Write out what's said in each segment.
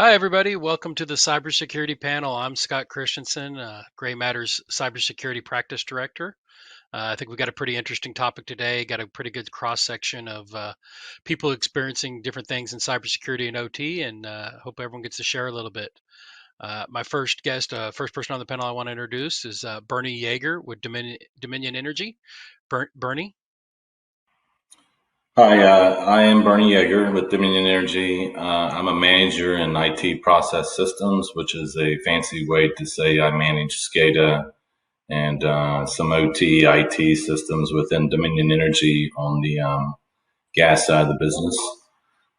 Hi, everybody. Welcome to the Cybersecurity panel. I'm Scott Christensen, GrayMatter's Cybersecurity Practice Director. I think we've got a pretty interesting topic today. Got a pretty good cross section of people experiencing different things in cybersecurity and OT, and hope everyone gets to share a little bit. My first guest, first person on the panel I want to introduce is Bernie Yeager with Dominion Energy. Bernie. Hi, I am Bernie Yeager with Dominion Energy. I'm a manager in IT process systems, which is a fancy way to say I manage SCADA and some OT IT systems within Dominion Energy on the gas side of the business.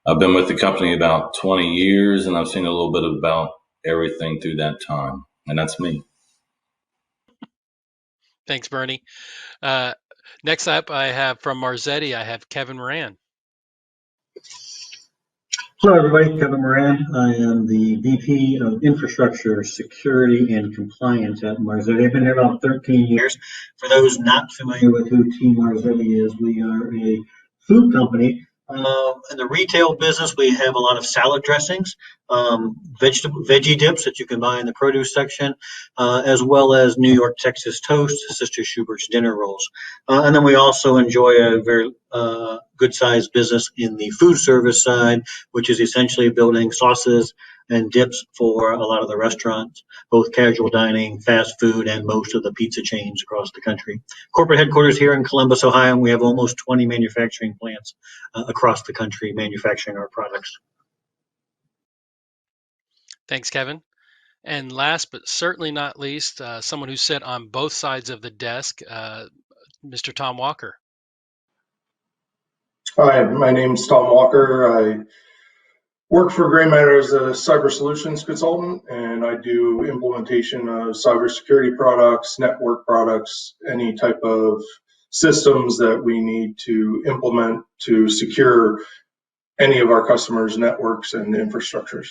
I've been with the company about 20 years, and I've seen a little bit about everything through that time, and that's me. Thanks, Bernie. Next up, I have from Marzetti, I have Kevin Moran. Hello, everybody. Kevin Moran. I am the VP of Infrastructure, Security, and Compliance at Marzetti. I've been here about 13 years. For those not familiar with who Team Marzetti is, we are a food company. In the retail business, we have a lot of salad dressings, veggie dips that you can buy in the produce section, as well as New York, Texas toast, Sister Schubert's dinner rolls. And then we also enjoy a very good-sized business in the food service side, which is essentially building sauces and dips for a lot of the restaurants, both casual dining, fast food, and most of the pizza chains across the country. Corporate headquarters here in Columbus, Ohio, and we have almost 20 manufacturing plants across the country manufacturing our products. Thanks, Kevin. And last but certainly not least, someone who sat on both sides of the desk, Mr. Tom Walker. Hi, my name's Tom Walker. I work for GrayMatter as a cyber solutions consultant, and I do implementation of cybersecurity products, network products, any type of systems that we need to implement to secure any of our customers' networks and infrastructures.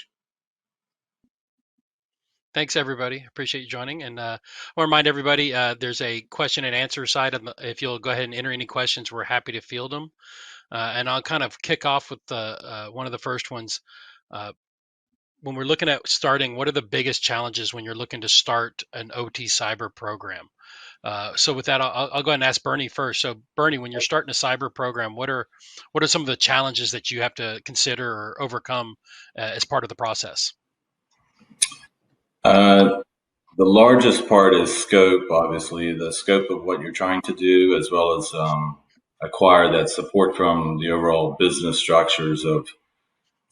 Thanks, everybody. Appreciate you joining. And I want to remind everybody there's a question and answer side. If you'll go ahead and enter any questions, we're happy to field them. And I'll kind of kick off with one of the first ones. When we're looking at starting, what are the biggest challenges when you're looking to start an OT cyber program? So with that, I'll go ahead and ask Bernie first. So Bernie, when you're starting a cyber program, what are some of the challenges that you have to consider or overcome as part of the process? The largest part is scope, obviously, the scope of what you're trying to do, as well as acquire that support from the overall business structures of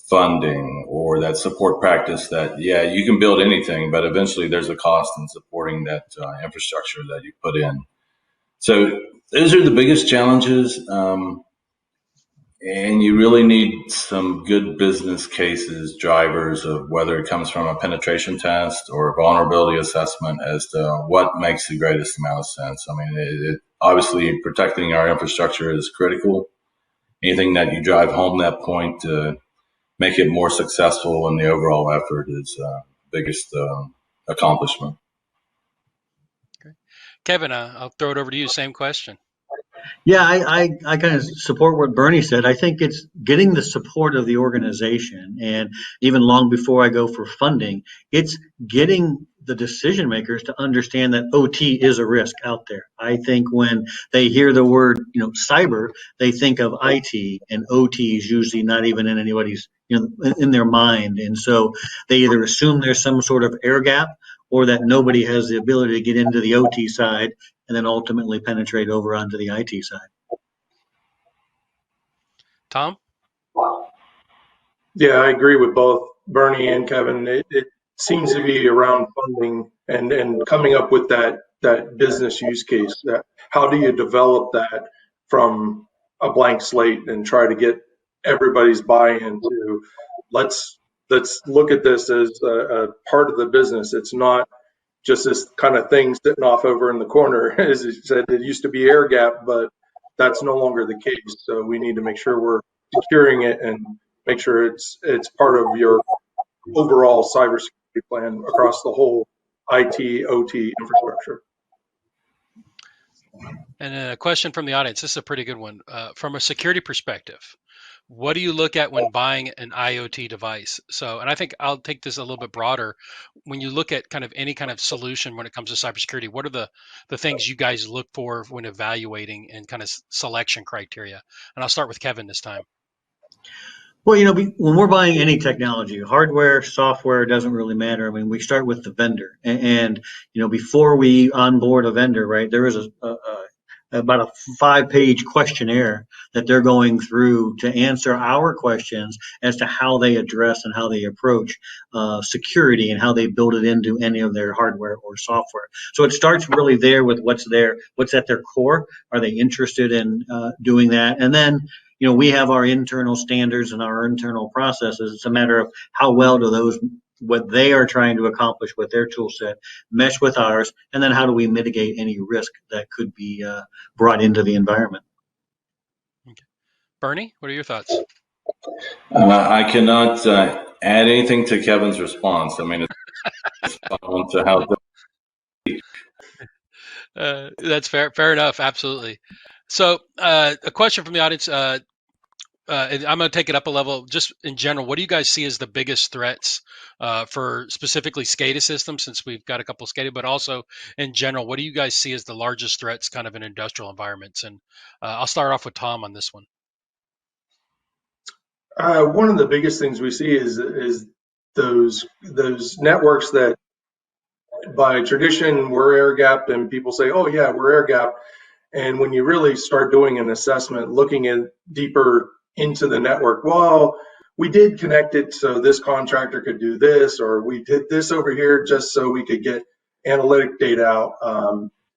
funding or that support practice that, yeah, you can build anything, but eventually there's a cost in supporting that infrastructure that you put in. So those are the biggest challenges. And you really need some good business cases, drivers of whether it comes from a penetration test or a vulnerability assessment as to what makes the greatest amount of sense. I mean, obviously protecting our infrastructure is critical. Anything that you drive home that point to make it more successful in the overall effort is the biggest accomplishment. Okay. Kevin, I'll throw it over to you. Same question. Yeah, I kind of support what Bernie said. I think it's getting the support of the organization. And even long before I go for funding, it's getting the decision makers to understand that OT is a risk out there. I think when they hear the word, cyber, they think of IT, and OT is usually not even in anybody's, in their mind. And so they either assume there's some sort of air gap or that nobody has the ability to get into the OT side and then ultimately penetrate over onto the IT side. Tom? Yeah, I agree with both Bernie and Kevin. It seems to be around funding and coming up with that business use case. How do you develop that from a blank slate and try to get everybody's buy-in to let's look at this as a part of the business. It's not just this kind of thing sitting off over in the corner. As you said, it used to be air gap, but that's no longer the case. So we need to make sure we're securing it and make sure it's part of your overall cybersecurity plan across the whole IT, OT infrastructure. And a question from the audience. This is a pretty good one. From a security perspective, what do you look at when buying an IoT device? So, and I think I'll take this a little bit broader. When you look at kind of any kind of solution when it comes to cybersecurity, what are the things you guys look for when evaluating and kind of selection criteria? And I'll start with Kevin this time. Well, when we're buying any technology, hardware, software, doesn't really matter. I mean, we start with the vendor, and before we onboard a vendor, right, there is about a 5-page questionnaire that they're going through to answer our questions as to how they address and how they approach security and how they build it into any of their hardware or software. So it starts really there with what's at their core. Are they interested in doing that? And then we have our internal standards and our internal processes. It's a matter of how well do those, what they are trying to accomplish with their tool set, mesh with ours, and then how do we mitigate any risk that could be brought into the environment. Okay. Bernie, what are your thoughts? I cannot add anything to Kevin's response. I mean, it's fun to how that's fair enough. Absolutely. So, a question from the audience. And I'm going to take it up a level. Just in general, what do you guys see as the biggest threats for specifically SCADA systems, since we've got a couple of SCADA, but also in general, what do you guys see as the largest threats kind of in industrial environments? And I'll start off with Tom on this one. One of the biggest things we see is those networks that by tradition we're air gapped, and people say, oh yeah, we're air gapped. And when you really start doing an assessment, looking at deeper into the network, well, we did connect it so this contractor could do this, or we did this over here just so we could get analytic data out.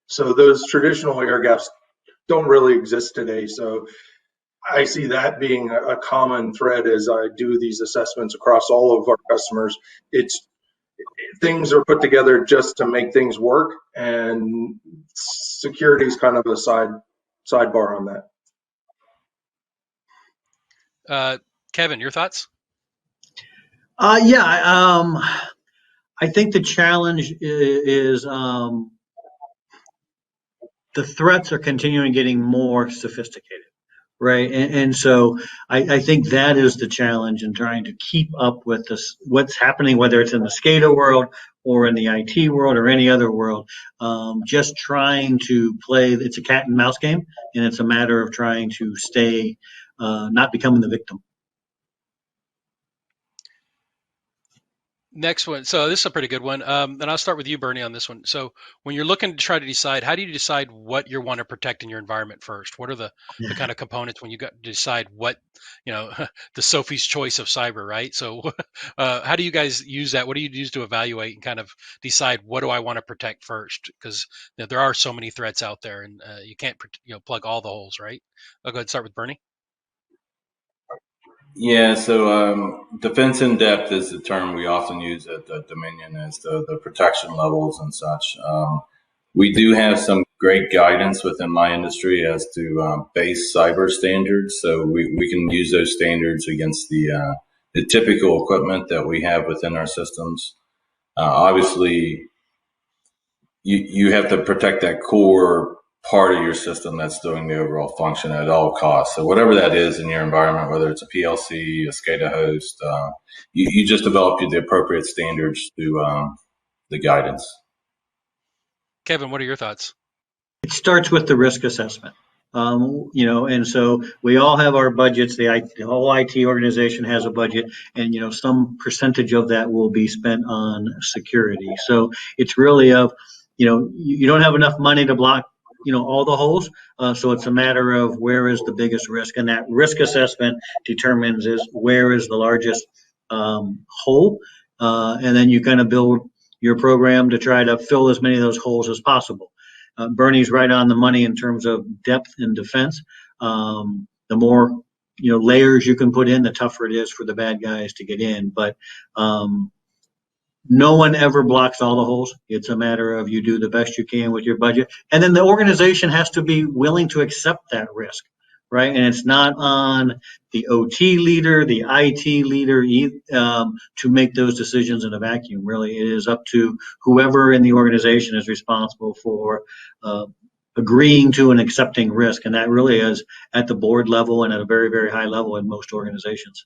So those traditional air gaps don't really exist today. So I see that being a common thread as I do these assessments across all of our customers. Things are put together just to make things work, and security is kind of a sidebar on that. Kevin, your thoughts? Yeah, I think the challenge is the threats are continuing getting more sophisticated, right? And so I think that is the challenge in trying to keep up with this, what's happening, whether it's in the SCADA world or in the IT world or any other world. Just trying to play, it's a cat and mouse game, and it's a matter of trying to stay, not becoming the victim. Next one. So this is a pretty good one. And I'll start with you, Bernie, on this one. So when you're looking to try to decide, how do you decide what you want to protect in your environment first? What are the kind of components when you got to decide what, the Sophie's choice of cyber, right? So how do you guys use that? What do you use to evaluate and kind of decide what do I want to protect first? Because there are so many threats out there, and you can't plug all the holes, right? I'll go ahead and start with Bernie. Yeah, so defense in depth is the term we often use at Dominion as the protection levels and such. We do have some great guidance within my industry as to base cyber standards, so we can use those standards against the typical equipment that we have within our systems. Obviously, you have to protect that core part of your system that's doing the overall function at all costs. So whatever that is in your environment, whether it's a PLC, a SCADA host, you just develop the appropriate standards through the guidance. Kevin, what are your thoughts? It starts with the risk assessment. And so we all have our budgets. The whole IT organization has a budget, and some percentage of that will be spent on security. So it's really you don't have enough money to block all the holes. So it's a matter of where is the biggest risk, and that risk assessment determines where is the largest hole, and then you kind of build your program to try to fill as many of those holes as possible. Bernie's right on the money in terms of depth and defense. The more layers you can put in, the tougher it is for the bad guys to get in. But no one ever blocks all the holes. It's a matter of you do the best you can with your budget. And then the organization has to be willing to accept that risk, right? And it's not on the OT leader, the IT leader to make those decisions in a vacuum. Really, it is up to whoever in the organization is responsible for agreeing to and accepting risk. And that really is at the board level and at a very, very high level in most organizations.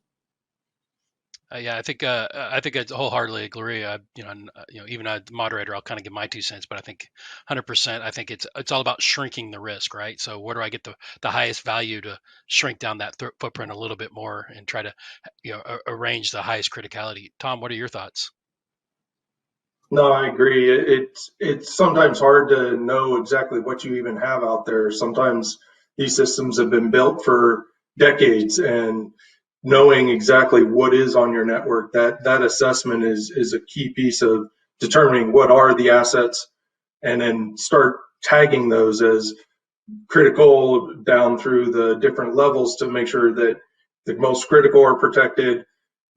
Yeah, I think I wholeheartedly agree. Even as moderator, I'll kind of give my 2 cents, but I think 100%. I think it's all about shrinking the risk, right? So where do I get the highest value to shrink down that footprint a little bit more and try to, arrange the highest criticality? Tom, what are your thoughts? No, I agree. It's sometimes hard to know exactly what you even have out there. Sometimes these systems have been built for decades, and knowing exactly what is on your network, that assessment is a key piece of determining what are the assets, and then start tagging those as critical down through the different levels to make sure that the most critical are protected,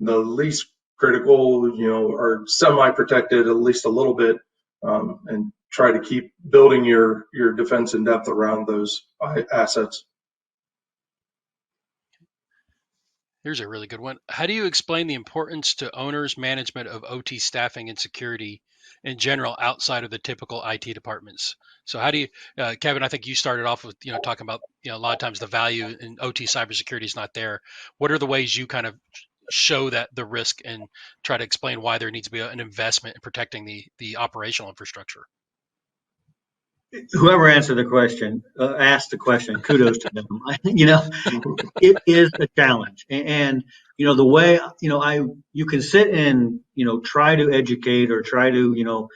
the least critical, are semi-protected at least a little bit, and try to keep building your defense in depth around those assets. Here's a really good one. How do you explain the importance to owners' management of OT staffing and security in general outside of the typical IT departments? So how do you, Kevin? I think you started off with talking about a lot of times the value in OT cybersecurity is not there. What are the ways you kind of show that the risk and try to explain why there needs to be an investment in protecting the operational infrastructure? Whoever answered the question, asked the question, kudos to them. It is a challenge. And the way, you can sit and, try to educate or try to,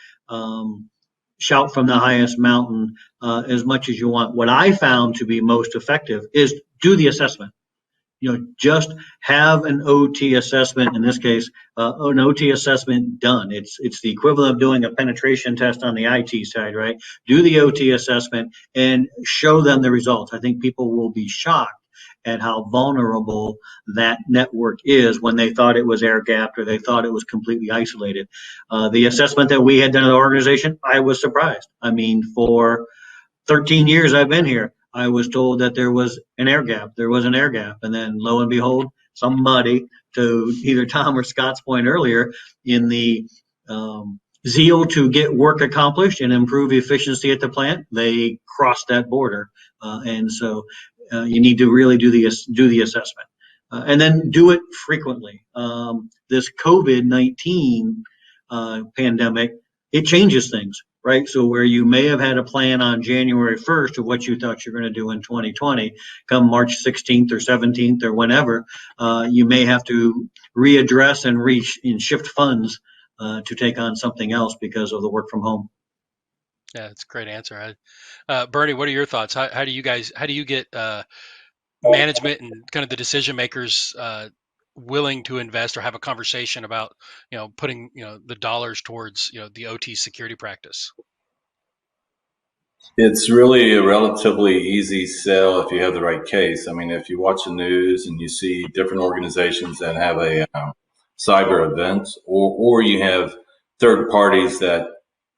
shout from the highest mountain as much as you want. What I found to be most effective is do the assessment. Just have an OT assessment. In this case, an OT assessment done. It's the equivalent of doing a penetration test on the IT side, right? Do the OT assessment and show them the results. I think people will be shocked at how vulnerable that network is when they thought it was air gapped or they thought it was completely isolated. The assessment that we had done at the organization, I was surprised. I mean, for 13 years I've been here, I was told that there was an air gap. There was an air gap. And then lo and behold, somebody, to either Tom or Scott's point earlier, in the zeal to get work accomplished and improve efficiency at the plant, they crossed that border. And so you need to really do the assessment. And then do it frequently. This COVID-19 pandemic, it changes things, right? So where you may have had a plan on January 1st of what you thought you're going to do in 2020, come March 16th or 17th or whenever, you may have to readdress and shift funds to take on something else because of the work from home. Yeah, that's a great answer. Bernie, what are your thoughts? How do you get management and kind of the decision makers willing to invest or have a conversation about putting the dollars towards the OT security practice? It's really a relatively easy sell if you have the right case. I mean, if you watch the news and you see different organizations that have a cyber event, or you have third parties that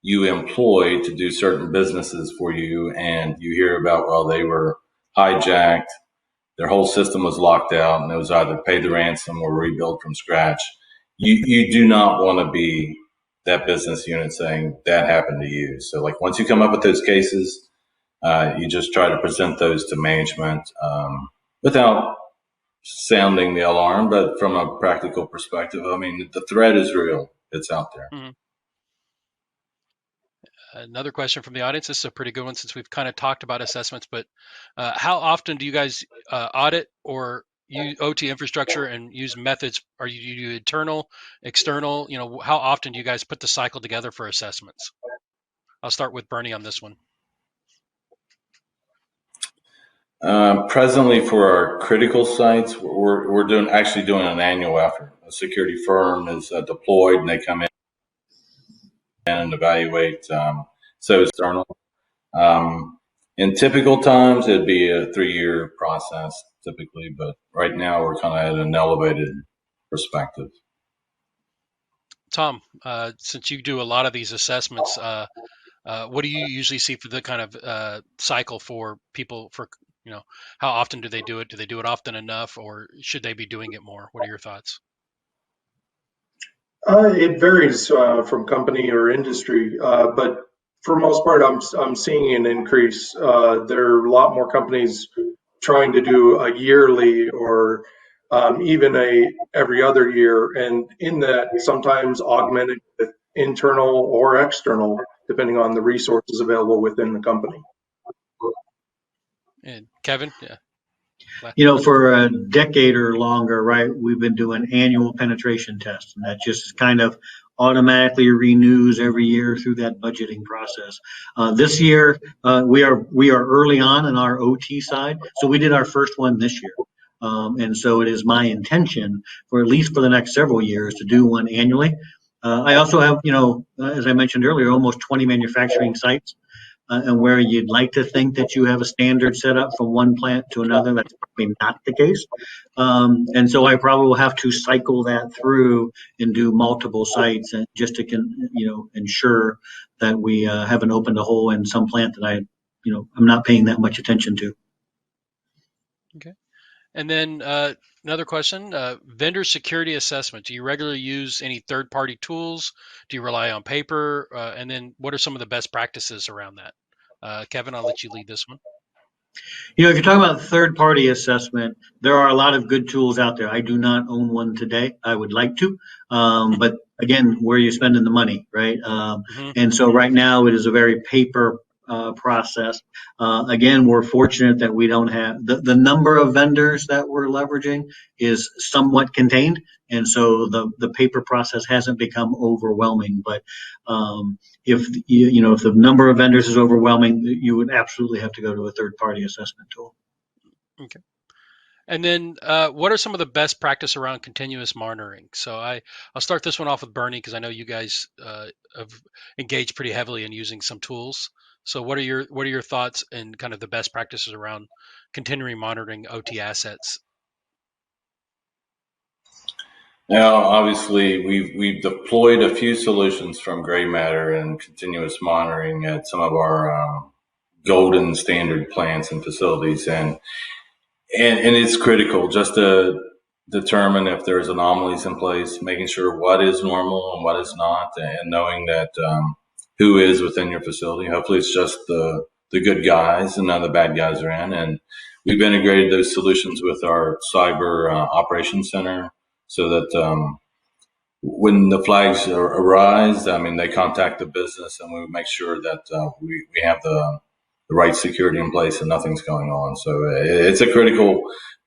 you employ to do certain businesses for you, and you hear about, well, they were hijacked, their whole system was locked out, and it was either pay the ransom or rebuild from scratch. You do not want to be that business unit saying that happened to you. So like once you come up with those cases, you just try to present those to management without sounding the alarm, but from a practical perspective, I mean, the threat is real. It's out there. Mm-hmm. Another question from the audience. This is a pretty good one since we've kind of talked about assessments, but how often do you guys audit or use OT infrastructure and use methods? Are you internal, external? How often do you guys put the cycle together for assessments? I'll start with Bernie on this one. Presently, for our critical sites, we're doing an annual effort. A security firm is deployed, and they come in and evaluate. So external. In typical times, it'd be a 3-year process typically, but right now we're kind of at an elevated perspective. Tom, since you do a lot of these assessments, what do you usually see for the kind of cycle for people for, how often do they do it? Do they do it often enough, or should they be doing it more? What are your thoughts? It varies from company or industry, but For most part, I'm seeing an increase. There are a lot more companies trying to do a yearly or even a every other year, and in that sometimes augmented with internal or external, depending on the resources available within the company. And Kevin, yeah. For a decade or longer, right, we've been doing annual penetration tests, and that just kind of automatically renews every year through that budgeting process. This year, we are early on in our OT side, so we did our first one this year. And so it is my intention for at least for the next several years to do one annually. I also have, as I mentioned earlier, almost 20 manufacturing sites. And where you'd like to think that you have a standard set up from one plant to another, that's probably not the case. And so I probably will have to cycle that through and do multiple sites and just to ensure that we haven't opened a hole in some plant that I'm not paying that much attention to. Okay. And then another question, vendor security assessment. Do you regularly use any third-party tools? Do you rely on paper? And then what are some of the best practices around that? Kevin, I'll let you lead this one. If you're talking about third-party assessment, there are a lot of good tools out there. I do not own one today. I would like to, but again, where are you spending the money, right? And so right now it is a very paper process. Again, we're fortunate that we don't have the number of vendors that we're leveraging is somewhat contained, and so the paper process hasn't become overwhelming. But if the number of vendors is overwhelming, you would absolutely have to go to a third-party assessment tool. Okay. And then what are some of the best practice around continuous monitoring? So I'll start this one off with Bernie because I know you guys have engaged pretty heavily in using some tools. So what are your thoughts and kind of the best practices around continuing monitoring OT assets? Now, obviously, we've deployed a few solutions from GrayMatter and continuous monitoring at some of our golden standard plants and facilities, and it's critical just to determine if there's anomalies in place, making sure what is normal and what is not, and knowing that who is within your facility. Hopefully, it's just the good guys and none of the bad guys are in. And we've integrated those solutions with our cyber operations center, so that when the flags arise, they contact the business, and we make sure that we have the right security in place and nothing's going on. So it's a critical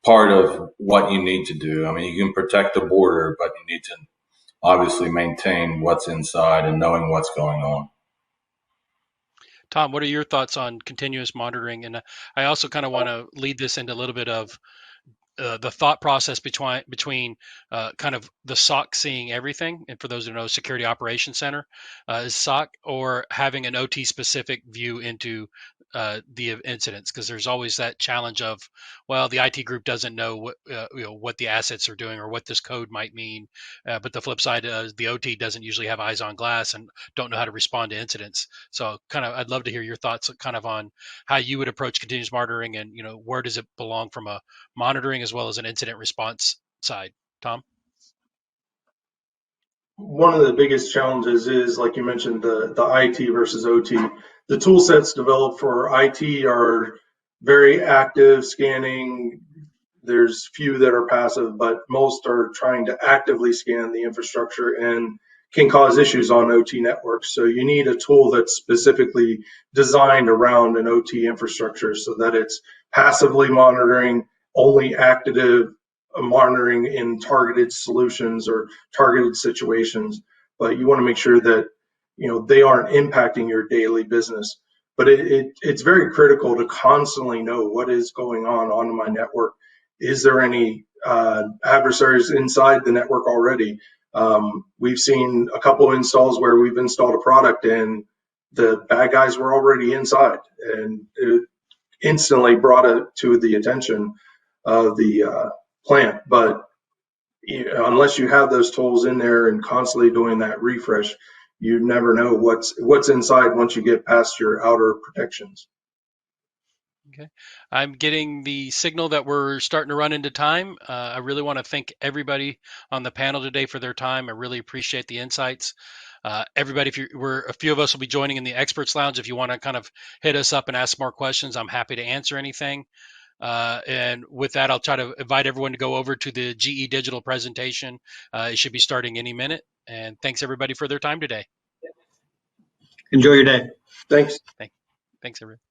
part of what you need to do. You can protect the border, but you need to obviously maintain what's inside and knowing what's going on. Tom, what are your thoughts on continuous monitoring? And I also kind of want to lead this into a little bit of the thought process between kind of the SOC seeing everything, and for those who know, Security Operations Center is SOC, or having an OT specific view into the incidents, because there's always that challenge of, well, the IT group doesn't know what the assets are doing or what this code might mean, but the flip side is the OT doesn't usually have eyes on glass and don't know how to respond to incidents. So kind of, I'd love to hear your thoughts kind of on how you would approach continuous monitoring, and where does it belong from a monitoring as well as an incident response side. Tom? One of the biggest challenges is, like you mentioned, the IT versus OT. The tool sets developed for IT are very active scanning. There's few that are passive, but most are trying to actively scan the infrastructure and can cause issues on OT networks. So you need a tool that's specifically designed around an OT infrastructure so that it's passively monitoring, only active monitoring in targeted solutions or targeted situations. But you want to make sure that they aren't impacting your daily business. But it's very critical to constantly know what is going on my network. Is there any adversaries inside the network already? We've seen a couple of installs where we've installed a product and the bad guys were already inside, and it instantly brought it to the attention of the plant. But unless you have those tools in there and constantly doing that refresh, you never know what's inside once you get past your outer protections. Okay. I'm getting the signal that we're starting to run into time. I really want to thank everybody on the panel today for their time. I really appreciate the insights. Everybody, we're a few of us will be joining in the experts lounge. If you want to kind of hit us up and ask more questions, I'm happy to answer anything. And with that, I'll try to invite everyone to go over to the GE Digital presentation. It should be starting any minute. And thanks everybody for their time today. Enjoy your day. Thanks. Thanks everybody.